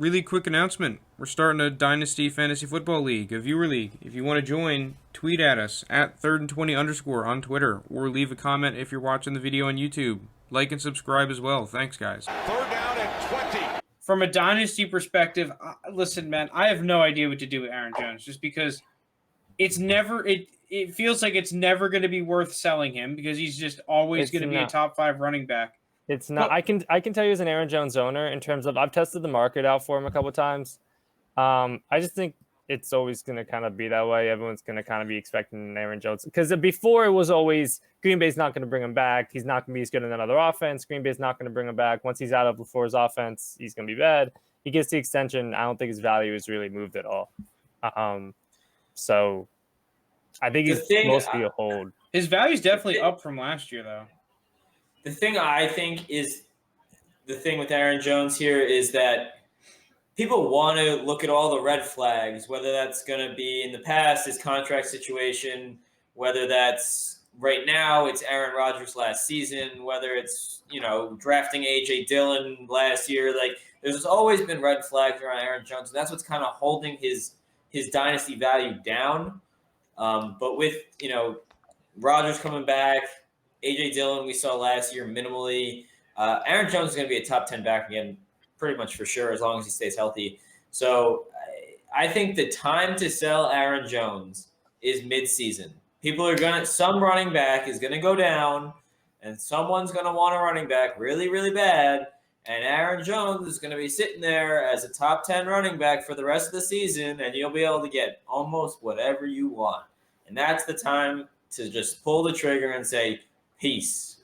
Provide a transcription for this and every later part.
really quick announcement. We're starting a Dynasty Fantasy Football League, a viewer league. If you want to join, tweet at us at 3rd and 20_ on Twitter, or leave a comment if you're watching the video on YouTube. Like and subscribe as well. Thanks, guys. 3rd down and 20. From a Dynasty perspective, listen, man, I have no idea what to do with Aaron Jones, just because it feels like it's never going to be worth selling him because he's just always going to be a top 5 running back. It's not. But I can tell you as an Aaron Jones owner, in terms of I've tested the market out for him a couple of times. I just think it's always going to kind of be that way. Everyone's going to kind of be expecting Aaron Jones because before it was always Green Bay's not going to bring him back. He's not going to be as good in another offense. Green Bay's not going to bring him back. Once he's out of LaFleur's offense, he's going to be bad. He gets the extension. I don't think his value is really moved at all. So I think he's mostly a hold. His value is definitely up from last year, though. The thing I think is the thing with Aaron Jones here is that people want to look at all the red flags, whether that's going to be in the past, his contract situation, whether that's right now, it's Aaron Rodgers last season, whether it's, drafting A.J. Dillon last year. Like, there's always been red flags around Aaron Jones, and that's what's kind of holding his dynasty value down. But with, Rodgers coming back, A.J. Dillon we saw last year minimally. Aaron Jones is going to be a top 10 back again, pretty much for sure, as long as he stays healthy. So I think the time to sell Aaron Jones is midseason. Some running back is going to go down, and someone's going to want a running back really, really bad. And Aaron Jones is going to be sitting there as a top 10 running back for the rest of the season, and you'll be able to get almost whatever you want. And that's the time to just pull the trigger and say, peace.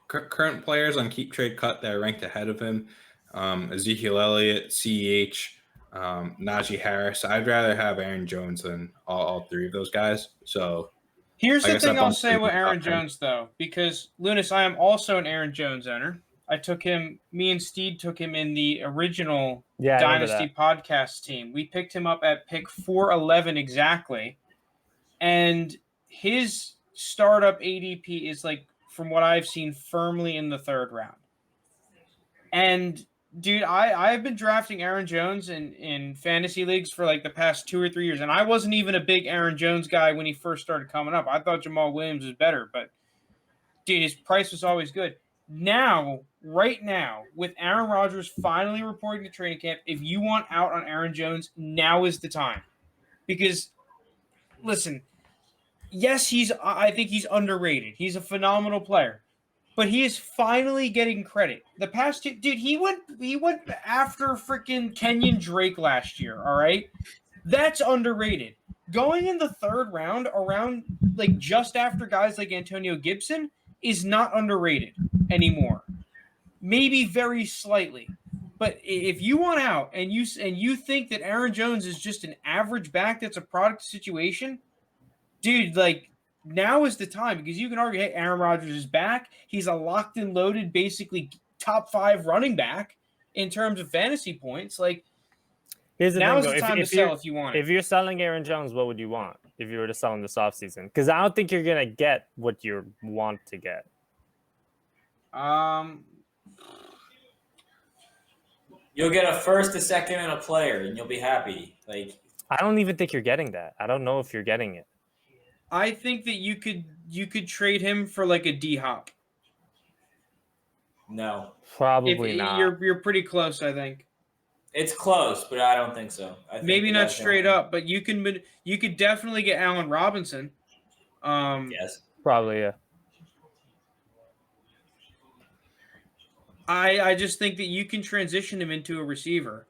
Current players on Keep Trade Cut that are ranked ahead of him, Ezekiel Elliott, CEH, Najee Harris. I'd rather have Aaron Jones than all 3 of those guys. So here's the thing I'll say with Aaron Jones, though, because, Lounis, I am also an Aaron Jones owner. I took him, me and Steed took him in the original Dynasty podcast team. We picked him up at pick 411 exactly. And his startup ADP is, like, from what I've seen, firmly in the 3rd round. And, dude, I've been drafting Aaron Jones in fantasy leagues for, like, the past 2 or 3 years. And I wasn't even a big Aaron Jones guy when he first started coming up. I thought Jamal Williams was better. But, dude, his price was always good. Now, right now, with Aaron Rodgers finally reporting to training camp, if you want out on Aaron Jones, now is the time. Because, listen, yes, I think he's underrated. He's a phenomenal player. But he is finally getting credit. The past two, dude, he went after freaking Kenyon Drake last year, all right? That's underrated. Going in the 3rd round, around, like, just after guys like Antonio Gibson, is not underrated anymore. Maybe very slightly. But if you want out and you think that Aaron Jones is just an average back that's a product situation, dude, like, now is the time, because you can argue, hey, Aaron Rodgers is back. He's a locked and loaded, basically top 5 running back in terms of fantasy points. Like, now is the time to sell if you want it. If you're selling Aaron Jones, what would you want if you were to sell him this offseason? Because I don't think you're going to get what you want to get. You'll get a first, a second, and a player, and you'll be happy. Like, I don't even think you're getting that. I don't know if you're getting it. I think that you could trade him for, like, a D-Hop. No. Probably not. You're pretty close, I think. It's close, but I don't think so. Maybe not straight up, but you could definitely get Allen Robinson. Yes. Probably, yeah. I just think that you can transition him into a receiver.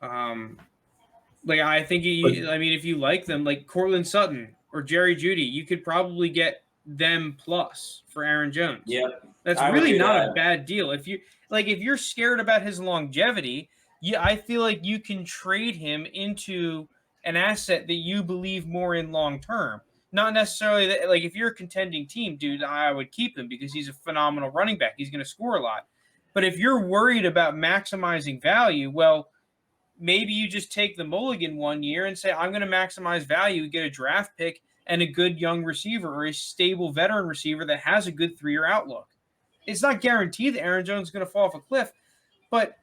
Like, I think if you like them, like Cortland Sutton or Jerry Jeudy, you could probably get them plus for Aaron Jones. Yep. That's really not a bad deal. If you're scared about his longevity, I feel like you can trade him into an asset that you believe more in long term. Not necessarily that, like, if you're a contending team, dude, I would keep him because he's a phenomenal running back. He's going to score a lot. But if you're worried about maximizing value, well, maybe you just take the mulligan 1 year and say, I'm going to maximize value, get a draft pick and a good young receiver or a stable veteran receiver that has a good 3-year outlook. It's not guaranteed that Aaron Jones is going to fall off a cliff, but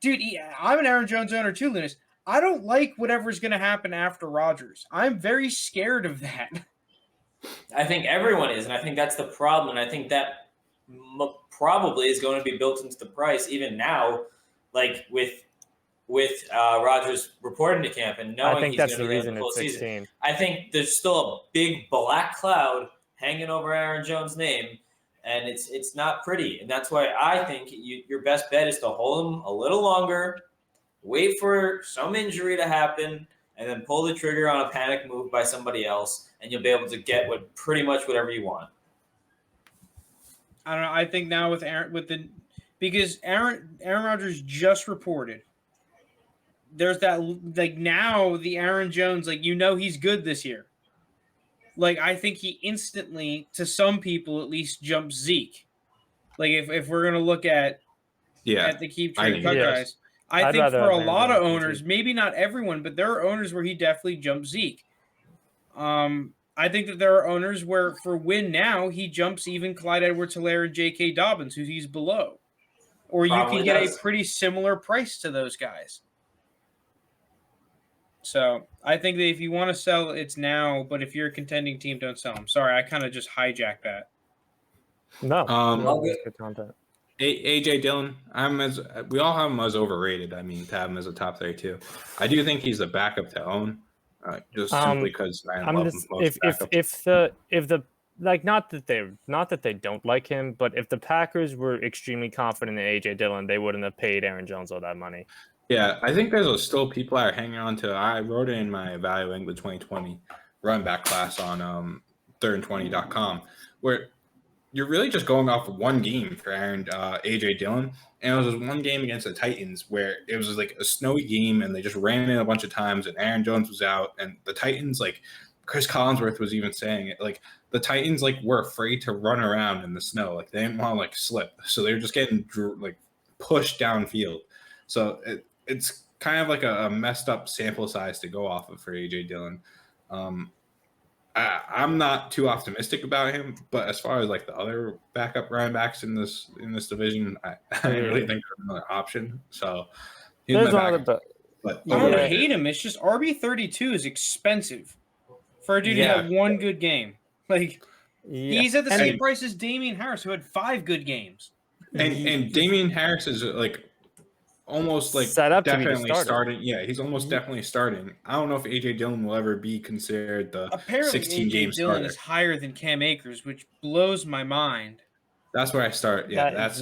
Dude, I'm an Aaron Jones owner too, Lounis. I don't like whatever's going to happen after Rodgers. I'm very scared of that. I think everyone is, and I think that's the problem. And I think that probably is going to be built into the price even now, like with Rodgers reporting to camp and knowing I think he's that's going the to be reason in the full it's 16. season. I think there's still a big black cloud hanging over Aaron Jones' name, and it's not pretty. And that's why I think your best bet is to hold him a little longer, wait for some injury to happen, and then pull the trigger on a panic move by somebody else, and you'll be able to get pretty much whatever you want. I don't know. I think now because Aaron Rodgers just reported. There's that, like, now the Aaron Jones, like, he's good this year. Like, I think he instantly, to some people at least, jumps Zeke. Like, if we're gonna look at the keep trade cut guys, I think for a lot of owners, maybe not everyone, but there are owners where he definitely jumps Zeke. I think that there are owners where for win now he jumps even Clyde Edwards-Helaire and J.K. Dobbins, who he's below, or you can get a pretty similar price to those guys. So I think that if you want to sell, it's now. But if you're a contending team, don't sell them. Sorry, I kind of just hijacked that. No, good content. AJ Dillon, we all have him as overrated. I mean, to have him as a top 32. I do think he's a backup to own, just simply because I love him most. If the like, not that they don't like him, but if the Packers were extremely confident in AJ Dillon, they wouldn't have paid Aaron Jones all that money. Yeah, I think there's still people that are hanging on to. I wrote it in my evaluating the 2020 run back class on 3rd20.com, where you're really just going off of one game for AJ Dillon, and it was one game against the Titans where it was like a snowy game, and they just ran in a bunch of times, and Aaron Jones was out, and the Titans, like Chris Collinsworth was even saying it, like the Titans were afraid to run around in the snow, like they didn't want to slip, so they were just getting pushed downfield. So it's kind of like a messed up sample size to go off of for AJ Dillon. I'm not too optimistic about him, but as far as the other backup running backs in this division, I really think they're another option. So he's my backup. But I don't hate him. It's just RB32 is expensive for a dude who had one good game. He's at the same price as Damian Harris, who had 5 good games. And Damian Harris is almost set up definitely starting. Yeah, he's almost definitely starting. I don't know if AJ Dillon will ever be considered the 16-game starter. Dillon is higher than Cam Akers, which blows my mind. That's where I start. Yeah, at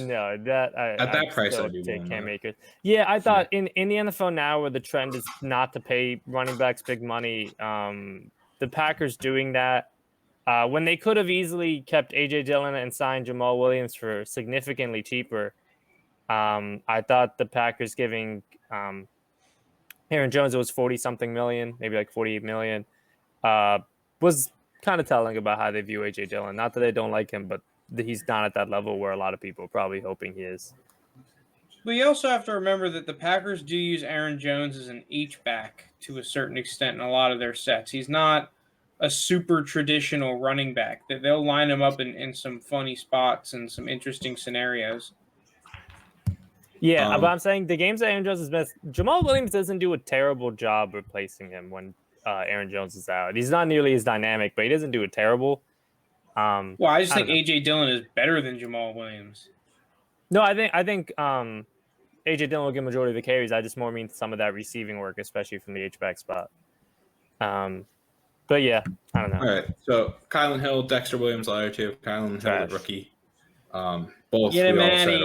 that price I'd take Cam Akers. Yeah, I thought in the NFL now, where the trend is not to pay running backs big money, the Packers doing that when they could have easily kept AJ Dillon and signed Jamal Williams for significantly cheaper. I thought the Packers giving Aaron Jones, it was 40-something million, maybe like 48 million, was kind of telling about how they view AJ Dillon. Not that they don't like him, but he's not at that level where a lot of people are probably hoping he is. But you also have to remember that the Packers do use Aaron Jones as an H-back to a certain extent in a lot of their sets. He's not a super traditional running back. They'll line him up in some funny spots and some interesting scenarios. Yeah, but I'm saying the games that Aaron Jones has missed, Jamal Williams doesn't do a terrible job replacing him when Aaron Jones is out. He's not nearly as dynamic, but he doesn't do it terrible. I just think AJ Dillon is better than Jamal Williams. No, I think AJ Dillon will get majority of the carries. I just more mean some of that receiving work, especially from the H-back spot. But yeah, I don't know. All right, so Kylan Hill, Dexter Williams, other two. Kylan Hill, rookie. Both we all said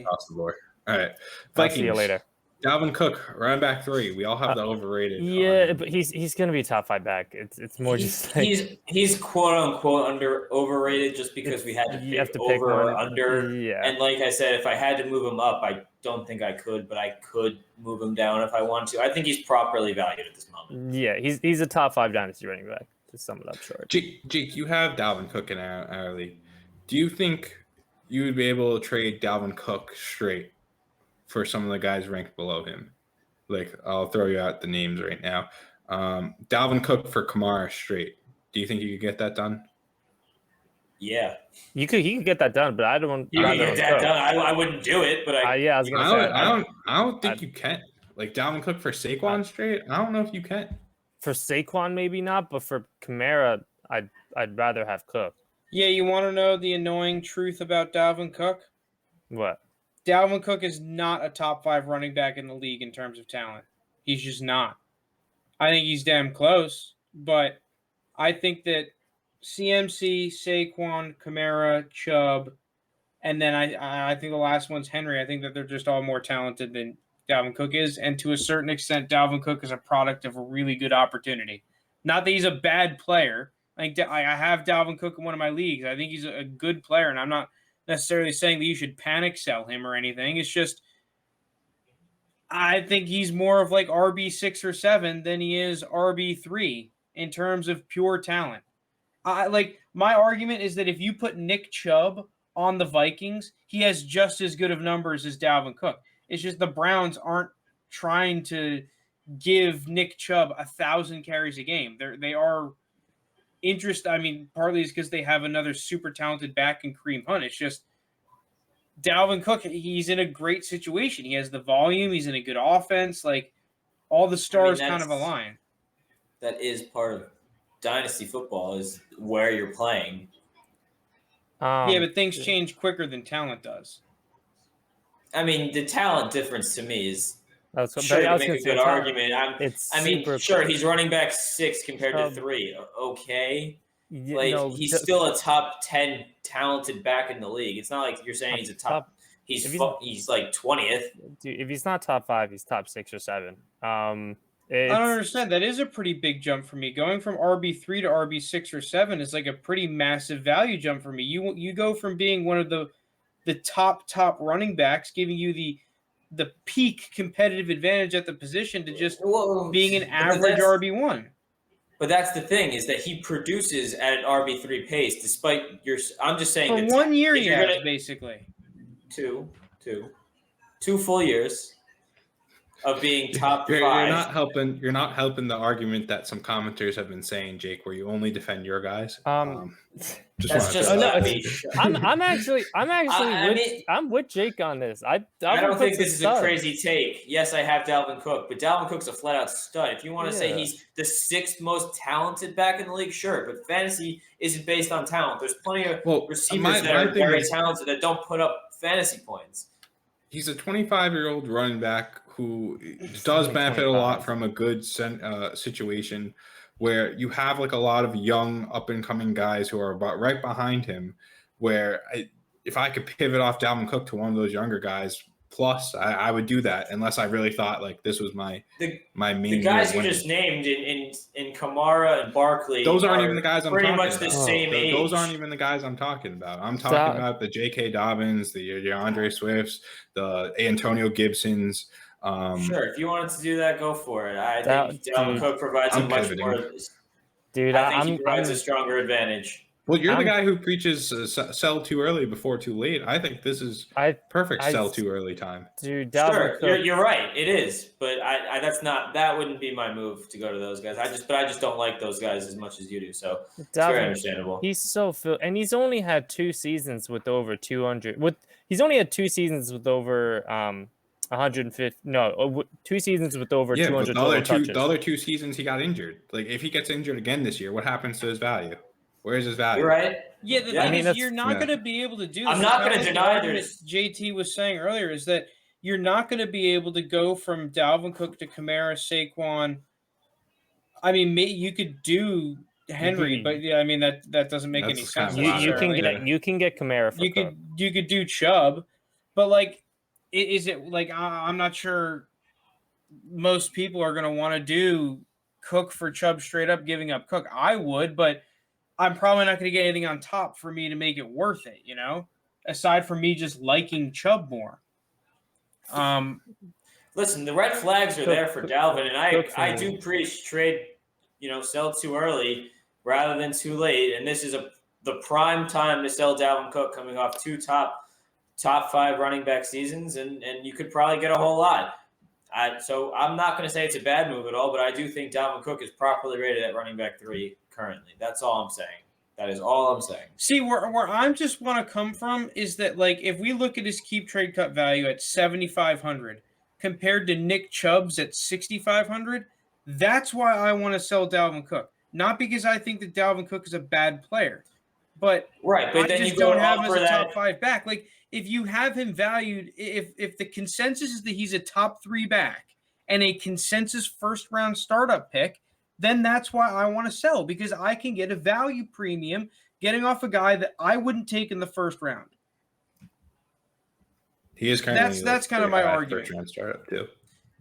across the board. All right, Vikings. See you later. Dalvin Cook, running back 3. We all have the overrated. Yeah, but he's gonna be a top 5 back. It's more just he's quote unquote overrated just because we had to pick over or under. Yeah. And like I said, if I had to move him up, I don't think I could, but I could move him down if I wanted to. I think he's properly valued at this moment. Yeah, he's a top 5 dynasty running back, to sum it up short. Jake, you have Dalvin Cook in our league. Do you think you would be able to trade Dalvin Cook straight for some of the guys ranked below him? I'll throw you out the names right now. Dalvin Cook for Kamara straight. Do you think you could get that done? Yeah. He could get that done, but I don't. You can get that done. I wouldn't do it, but I was gonna say I don't think you can. Like Dalvin Cook for Saquon straight. I don't know if you can. For Saquon, maybe not, but for Kamara, I'd rather have Cook. Yeah, you want to know the annoying truth about Dalvin Cook? What? Dalvin Cook is not a top 5 running back in the league in terms of talent. He's just not. I think he's damn close, but I think that CMC, Saquon, Kamara, Chubb, and then I think the last one's Henry. I think that they're just all more talented than Dalvin Cook is, and to a certain extent, Dalvin Cook is a product of a really good opportunity. Not that he's a bad player. I have Dalvin Cook in one of my leagues. I think he's a good player, and I'm not necessarily saying that you should panic sell him or anything. It's just I think he's more of like RB6 or 7 than he is RB3 in terms of pure talent. My argument is that if you put Nick Chubb on the Vikings, he has just as good of numbers as Dalvin Cook. It's just the Browns aren't trying to give Nick Chubb 1,000 carries a game. They are interested. I mean, partly it's because they have another super talented back in Kareem Hunt. It's just Dalvin Cook, he's in a great situation. He has the volume. He's in a good offense. Like, all the stars kind of align. That is part of Dynasty football, is where you're playing. Yeah, but things change quicker than talent does. I mean, the talent difference to me is sure to make a good argument. Sure, he's running back 6 compared to 3. Okay. He's still a top 10 talented back in the league. It's not like you're saying he's a top. He's like 20th. Dude, if he's not top 5, he's top 6 or 7. I don't understand. That is a pretty big jump for me. Going from RB3 to RB6 or 7 is like a pretty massive value jump for me. You go from being one of the top running backs, giving you the peak competitive advantage at the position, to just being an average RB1. But that's the thing, is that he produces at an RB3 pace, despite I'm just saying. For 1 year, he has, basically. Two full years of being top 5. You're not helping the argument that some commenters have been saying, Jake, where you only defend your guys. I'm with Jake on this. I don't think this is a crazy take. Yes, I have Dalvin Cook, but Dalvin Cook's a flat out stud. If you want to say he's the 6th most talented back in the league, sure, but fantasy isn't based on talent. There's plenty of receivers that are very talented that don't put up fantasy points. He's a 25-year-old running back who does benefit a lot from a good situation where you have like a lot of young up-and-coming guys who are about right behind him, where if I could pivot off Dalvin Cook to one of those younger guys, plus I would do that, unless I really thought like this was my main. The guys you just named in Kamara and Barkley, those aren't even the guys I'm pretty talking much about. The same age. Those aren't even the guys I'm talking about. I'm talking about the J.K. Dobbins, the DeAndre Swifts, the Antonio Gibsons. Sure, if you wanted to do that, go for it. I think Dalvin Cook provides a much more. Dude, I think he provides a stronger advantage. Well, you're the guy who preaches sell too early before too late. I think this is perfect sell too early time. Dude, sure, you're right. It is, but that wouldn't be my move to go to those guys. I just don't like those guys as much as you do. So it's very understandable. He's so and he's only had 2 seasons with over 200. He's only had 2 seasons with over 150. No, 2 seasons with over 200 total touches. The other 2 seasons he got injured. Like if he gets injured again this year, what happens to his value? Where's his value? You're right. Yeah, the thing is, you're not going to be able to do this. I'm not going to deny this. JT was saying earlier is that you're not going to be able to go from Dalvin Cook to Kamara, Saquon. I mean, you could do Henry, but yeah, I mean that doesn't make any sense. You can get Kamara. You could do Chubb, but like, is it like I'm not sure most people are going to want to do Cook for Chubb straight up, giving up Cook. I would, but I'm probably not going to get anything on top for me to make it worth it, aside from me just liking Chubb more. Listen, the red flags are there for Dalvin, and I do preach trade, sell too early rather than too late. And this is the prime time to sell Dalvin Cook, coming off 2 top 5 running back seasons, and you could probably get a whole lot. So I'm not going to say it's a bad move at all, but I do think Dalvin Cook is properly rated at running back 3 currently. That's all I'm saying. That is all I'm saying. See, where I just want to come from is that, like, if we look at his keep trade cut value at 7,500 compared to Nick Chubb's at 6,500, that's why I want to sell Dalvin Cook. Not because I think that Dalvin Cook is a bad player, but right. But I then just you don't go have him as a that. top 5 back. Like, if you have him valued, if the consensus is that he's a top 3 back and a consensus first round startup pick, then that's why I want to sell, because I can get a value premium getting off a guy that I wouldn't take in the first round. He is currently that's kind of my argument. First round startup too.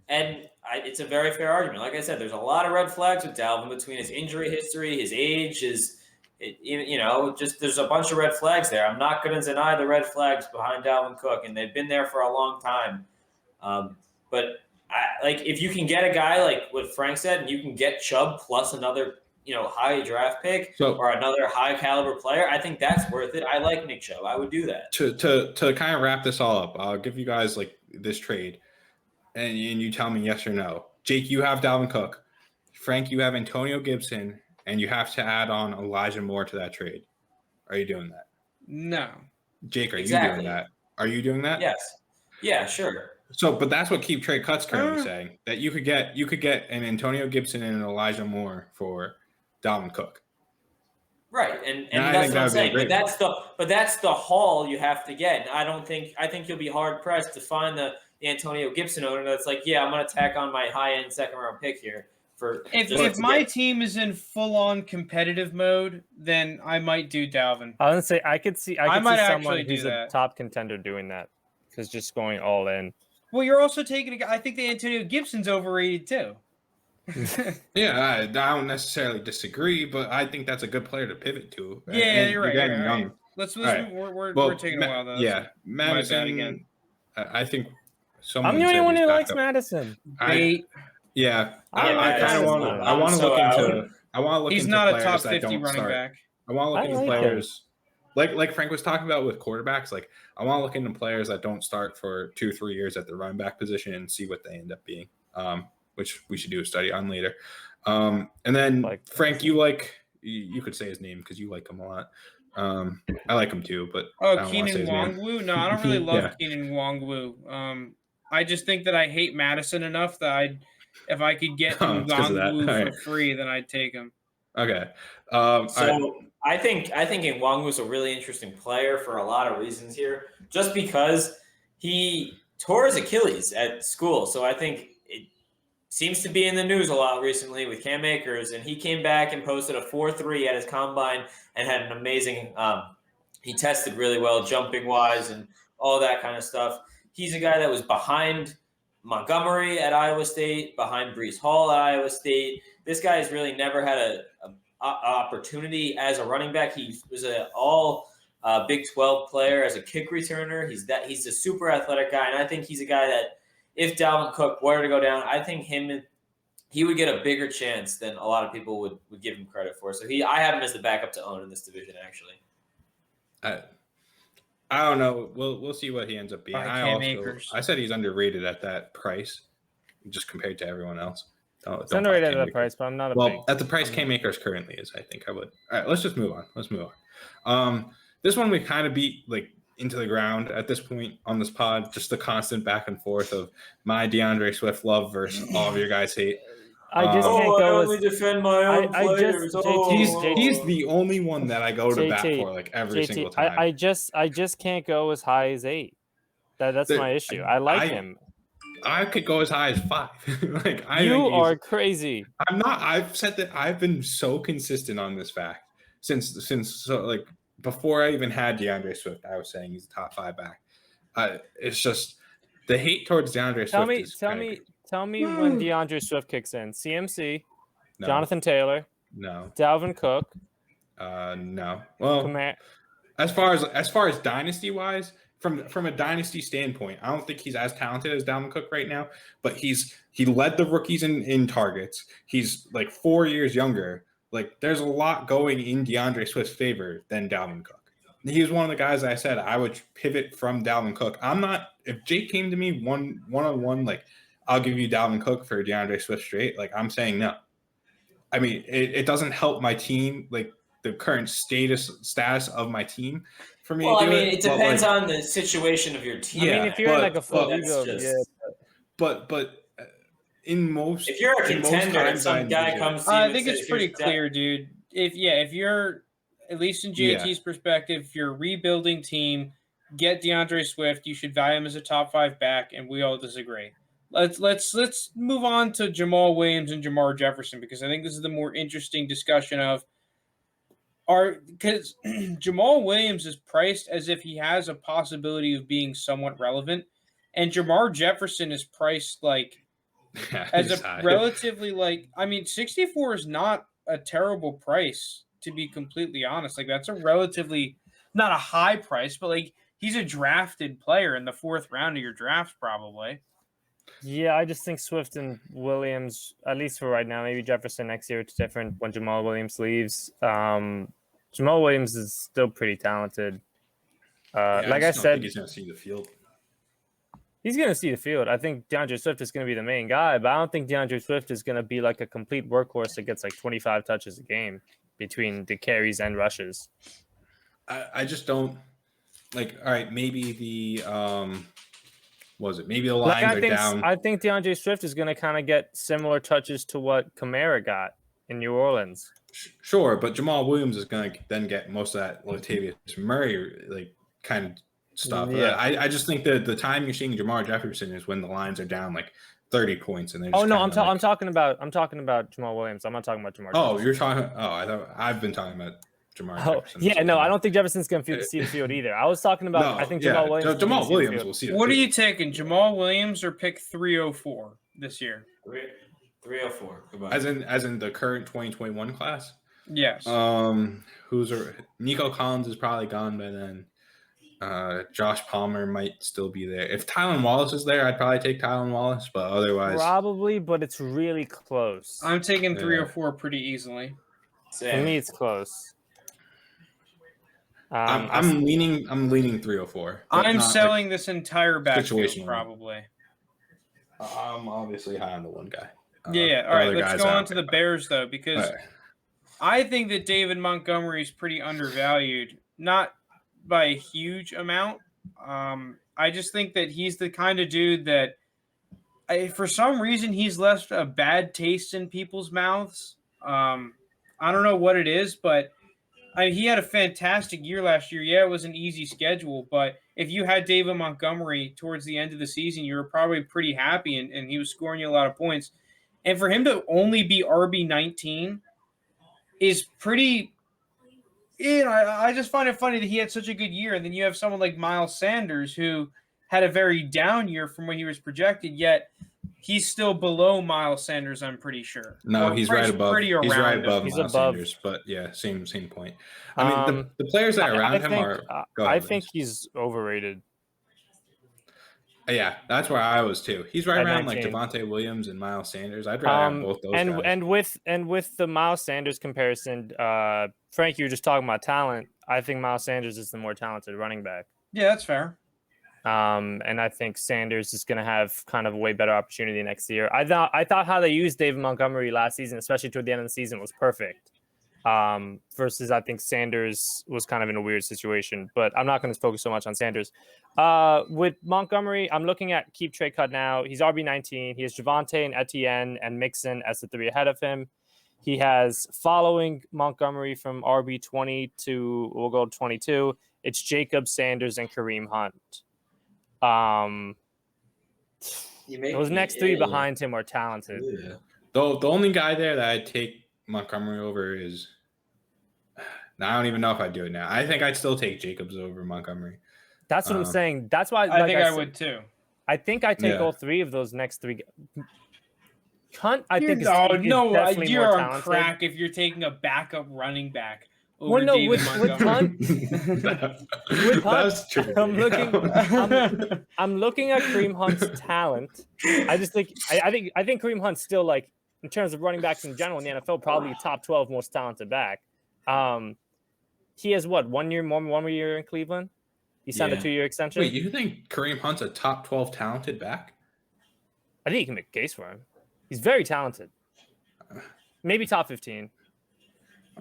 And it's a very fair argument. Like I said, there's a lot of red flags with Dalvin between his injury history, his age, just there's a bunch of red flags there. I'm not going to deny the red flags behind Dalvin Cook, and they've been there for a long time. But if you can get a guy like what Frank said, and you can get Chubb plus another, high draft pick or another high caliber player, I think that's worth it. I like Nick Chubb. I would do that. To kind of wrap this all up, I'll give you guys like this trade, and you tell me yes or no. Jake, you have Dalvin Cook. Frank, you have Antonio Gibson, and you have to add on Elijah Moore to that trade. Are you doing that? No. Jake, are you doing that? Are you doing that? Yes. Yeah, sure. So, but that's what Keep Trade Cut's currently saying, that you could get an Antonio Gibson and an Elijah Moore for Dalvin Cook. Right, and that's what I'm saying. But that's the haul you have to get. I think you'll be hard pressed to find the Antonio Gibson owner that's like, yeah, I'm going to tack on my high end second round pick here. If my team is in full on competitive mode, then I might do Dalvin. I was gonna say I could see someone who's a top contender doing that, because just going all in. Well, you're also taking a guy. I think the Antonio Gibson's overrated too. Yeah, I don't necessarily disagree, but I think that's a good player to pivot to. Yeah, you're right. You're Young. right. Let's right. We're taking a while though. Yeah, Madison again. I think someone. I'm the only one who likes Madison. I kind of want to. I want to look He's into not players a top that 50 don't running start. back. I want to look into players like Frank was talking about with quarterbacks. Like I want to look into players that don't start for 2-3 years at the running back position and see what they end up being. Which we should do a study on later. And then Frank, you could say his name because you like him a lot. I like him too, but Keenan Wongwu? No, I don't really love Keenan Wongwu. I just think that I hate Madison enough that if I could get Wongwu for free, then I'd take him. Okay. I think Nwangwu's a really interesting player for a lot of reasons here. Just because he tore his Achilles at school, so I think it seems to be in the news a lot recently with Cam Akers, and he came back and posted a 4.3 at his combine and had an amazing. He tested really well, jumping wise, and all that kind of stuff. He's a guy that was behind Montgomery at Iowa State, behind Breece Hall at Iowa State. This guy has really never had a opportunity as a running back. He was an all Big 12 player as a kick returner. He's a super athletic guy, and I think he's a guy that if Dalvin Cook were to go down, I think he would get a bigger chance than a lot of people would give him credit for. So I have him as the backup to own in this division, actually. I don't know. We'll see what he ends up being. I said he's underrated at that price, just compared to everyone else. It's underrated at that price, but I'm not at the price Cam Akers currently is. I think I would. All right, let's just move on. This one we kind of beat into the ground at this point on this pod. Just the constant back and forth of my DeAndre Swift love versus all of your guys hate. I just can't go. I only defend my own players. He's the only one that I go to bat for every single time. I just can't go as high as 8. That's my issue. I like him. I could go as high as 5. You are crazy. I'm not. I've said that I've been so consistent on this fact since before I even had DeAndre Swift. I was saying he's a top 5 back. It's just the hate towards DeAndre Swift. Tell me when DeAndre Swift kicks in. CMC, no. Jonathan Taylor, no. Dalvin Cook, no. Well, as far as dynasty wise, from a dynasty standpoint, I don't think he's as talented as Dalvin Cook right now. But he led the rookies in targets. He's 4 years younger. There's a lot going in DeAndre Swift's favor than Dalvin Cook. He was one of the guys that I said I would pivot from Dalvin Cook. I'm not. If Jake came to me one-on-one, I'll give you Dalvin Cook for DeAndre Swift straight. I'm saying no. I mean, it doesn't help my team. the current status of my team for me. Well, to do it depends on the situation of your team. I mean, if you're in like a full rebuild, but in most, if you're a contender and some guy comes to you, I think it's pretty clear, dude. If you're at least in JT's perspective, if you're a rebuilding team, get DeAndre Swift. You should value him as a top 5 back, and we all disagree. Let's move on to Jamal Williams and Jamar Jefferson, because I think this is the more interesting discussion of because Jamal Williams is priced as if he has a possibility of being somewhat relevant, and Jamar Jefferson is priced like as a relatively 64 is not a terrible price, to be completely honest. Like, that's a relatively not a high price, but like he's a drafted player in the 4th round of your draft probably. Yeah, I just think Swift and Williams, at least for right now, maybe Jefferson next year, it's different when Jamal Williams leaves. Jamal Williams is still pretty talented. Like I said, he's going to see the field. He's going to see the field. I think DeAndre Swift is going to be the main guy, but I don't think DeAndre Swift is going to be like a complete workhorse that gets like 25 touches a game between the carries and rushes. I just don't like. All right, maybe the maybe the lines are down. I think DeAndre Swift is going to kind of get similar touches to what Kamara got in New Orleans. Sure, but Jamal Williams is going to then get most of that Latavius Murray kind of stuff. Yeah. I just think that the time you're seeing Jamar Jefferson is when the lines are down like 30 points, and they're just I'm talking about Jamal Williams. I'm not talking about Jamar. Oh, Jefferson. You're talking. Oh, I thought I've been talking about Jamar Jefferson. Yeah, no, I don't think Jefferson's going to see the field either. I was talking about. I think Jamal Williams. Jamal Williams will see the field. What are you taking, Jamal Williams or pick 304 this year? 304. Goodbye. As in the current 2021 class. Yes. Nico Collins is probably gone by then. Josh Palmer might still be there. If Tylan Wallace is there, I'd probably take Tylan Wallace, but otherwise probably. But it's really close. I'm taking 304 pretty easily. For me, it's close. I'm leaning 304. I'm selling this entire backfield probably. I'm obviously high on the one guy. All right, let's go on to the Bears though, because I think that David Montgomery is pretty undervalued. Not by a huge amount. I just think that he's the kind of dude that for some reason he's left a bad taste in people's mouths. I don't know what it is, but he had a fantastic year last year. Yeah, it was an easy schedule, but if you had David Montgomery towards the end of the season, you were probably pretty happy, and he was scoring you a lot of points. And for him to only be RB19 is pretty – I just find it funny that he had such a good year, and then you have someone like Miles Sanders who had a very down year from when he was projected, yet he's still below Miles Sanders, I'm pretty sure. No, he's right above. He's right above Miles Sanders, but yeah, same point. I mean, the players that are around him are. I think he's overrated. Yeah, that's where I was too. He's right around 19. Like Javonte Williams and Miles Sanders. I'd rather have both those guys. And with the Miles Sanders comparison, Frank, you were just talking about talent. I think Miles Sanders is the more talented running back. Yeah, that's fair. And I think Sanders is going to have kind of a way better opportunity next year. I thought how they used David Montgomery last season, especially toward the end of the season, was perfect. Versus I think Sanders was kind of in a weird situation, but I'm not going to focus so much on Sanders. With Montgomery, I'm looking at keep trade cut now. He's RB19. He has Javonte and Etienne and Mixon as the 3 ahead of him. He has, following Montgomery from RB20 to, we'll go to 22, it's Jacob, Sanders, and Kareem Hunt. Those next 3 behind him are talented. Yeah. The only guy there that I'd take Montgomery over is I don't even know if I'd do it now. I think I'd still take Jacobs over Montgomery. That's what I'm saying. That's why I think I would too. I think I take all 3 of those next 3. Hunt, you're on crack if you're taking a backup running back. With Hunt, that's true. I'm looking at Kareem Hunt's talent. I think Kareem Hunt's still, like, in terms of running backs in general in the NFL, probably top 12 most talented back. He has 1 more year in Cleveland. He signed a 2-year extension. Wait, you think Kareem Hunt's a top 12 talented back? I think you can make a case for him. He's very talented. Maybe top 15.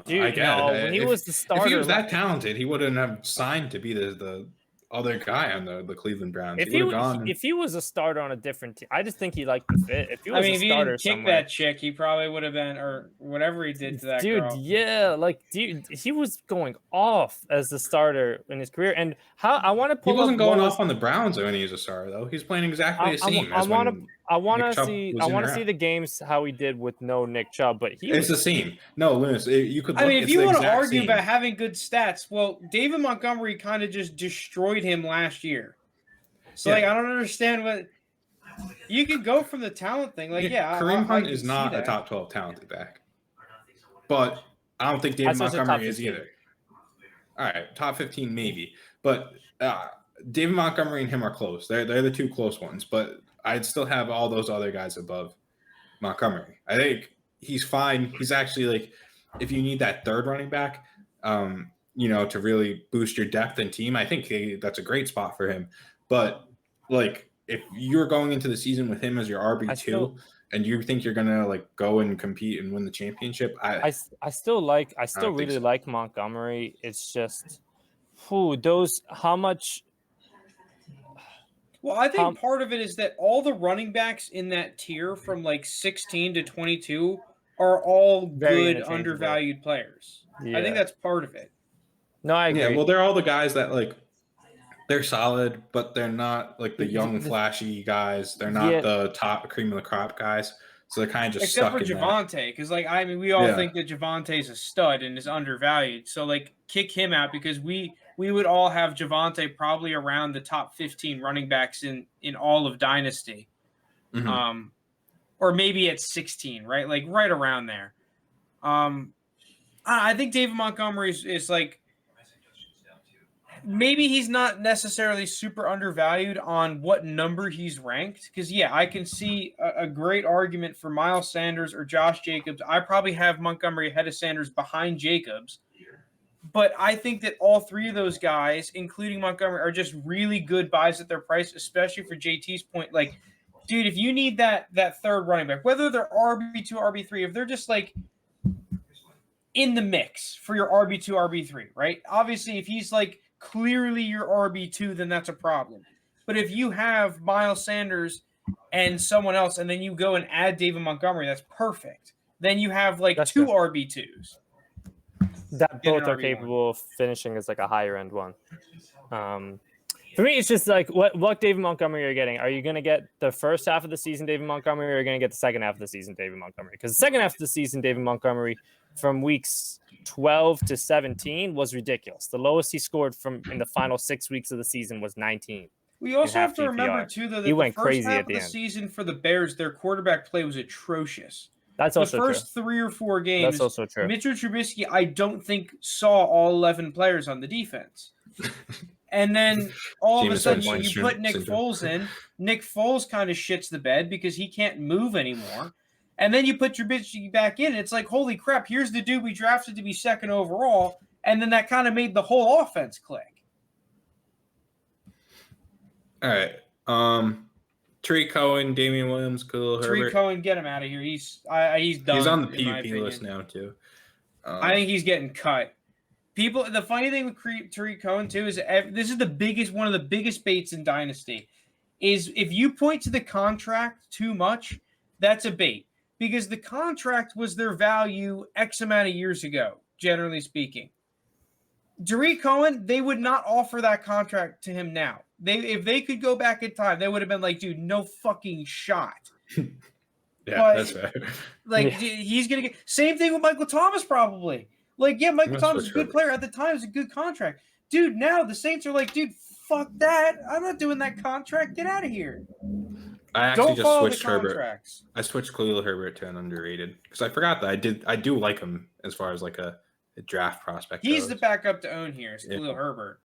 Dude, I get it. when he was the starter, if he was that talented, he wouldn't have signed to be the other guy on the Cleveland Browns. If he was a starter on a different team, I just think he liked the fit. If he was if a he starter didn't kick somewhere, that chick, he probably would have been, or whatever he did to that girl. He was going off as the starter in his career. And I want to pull. He wasn't going off on the Browns when he was a starter, though. He's playing exactly the same. I want to see the games how he did with no Nick Chubb, but it's the same. No, Lounis, you could. If you want to argue about having good stats, well, David Montgomery kind of just destroyed him last year. So I don't understand what you could go from the talent thing. Kareem Hunt is not a top 12 talented back, but I don't think David Montgomery is either. All right, top 15 maybe, but David Montgomery and him are close. They're the two close ones, but I'd still have all those other guys above Montgomery. I think he's fine. He's actually if you need that third running back, to really boost your depth and team, I think that's a great spot for him. But if you're going into the season with him as your RB2 and you think you're gonna go and compete and win the championship, I still really like Montgomery. It's just how much. Well, I think part of it is that all the running backs in that tier from 16 to 22 are all good, undervalued players. Yeah. I think that's part of it. No, I agree. Yeah, well, they're all the guys that they're solid, but they're not the young, flashy guys. They're not the top cream of the crop guys. So they're kind of just except for Javonte, because we all think that Javonte's a stud and is undervalued. So kick him out because we would all have Javonte probably around the top 15 running backs in all of Dynasty, or maybe at 16, right? Right around there. I think David Montgomery is maybe he's not necessarily super undervalued on what number he's ranked. Because, I can see a great argument for Miles Sanders or Josh Jacobs. I probably have Montgomery ahead of Sanders behind Jacobs. But I think that all three of those guys, including Montgomery, are just really good buys at their price, especially for JT's point. Dude, if you need that third running back, whether they're RB2, RB3, if they're just in the mix for your RB2, RB3, right? Obviously, if he's clearly your RB2, then that's a problem. But if you have Miles Sanders and someone else, and then you go and add David Montgomery, that's perfect. Then you have two RB2s. That both are capable of finishing as a higher end one. For me, it's just what David Montgomery are getting. Are you going to get the first half of the season David Montgomery, or are you going to get the second half of the season David Montgomery? Because the second half of the season David Montgomery from weeks 12 to 17 was ridiculous. The lowest he scored in the final 6 weeks of the season was 19. We also have to remember too that he went crazy at the end. Season for the Bears, their quarterback play was atrocious. That's also true. The first 3 or 4 games, that's also true. Mitchell Trubisky, I don't think saw all 11 players on the defense. And then all of a sudden you put Nick Foles in. Nick Foles kind of shits the bed because he can't move anymore. And then you put Trubisky back in. It's holy crap, here's the dude we drafted to be second overall. And then that kind of made the whole offense click. All right. Tariq Cohen, Damian Williams, Khalil Herbert. Tariq Cohen, get him out of here. He's done. He's on the PUP list now, too. I think he's getting cut. The funny thing with Tariq Cohen, too, is this is one of the biggest baits in Dynasty, is if you point to the contract too much, that's a bait. Because the contract was their value X amount of years ago, generally speaking. Tariq Cohen, they would not offer that contract to him now. If they could go back in time, they would have been dude, no fucking shot. That's fair. He's going to get – same thing with Michael Thomas probably. Michael Thomas is a good player. At the time, it's a good contract. Dude, now the Saints are dude, fuck that. I'm not doing that contract. Get out of here. I actually just switched Herbert. I switched Khalil Herbert to an underrated because I forgot that I do like him as far as a draft prospect. He's the backup to own here. It's Khalil Herbert.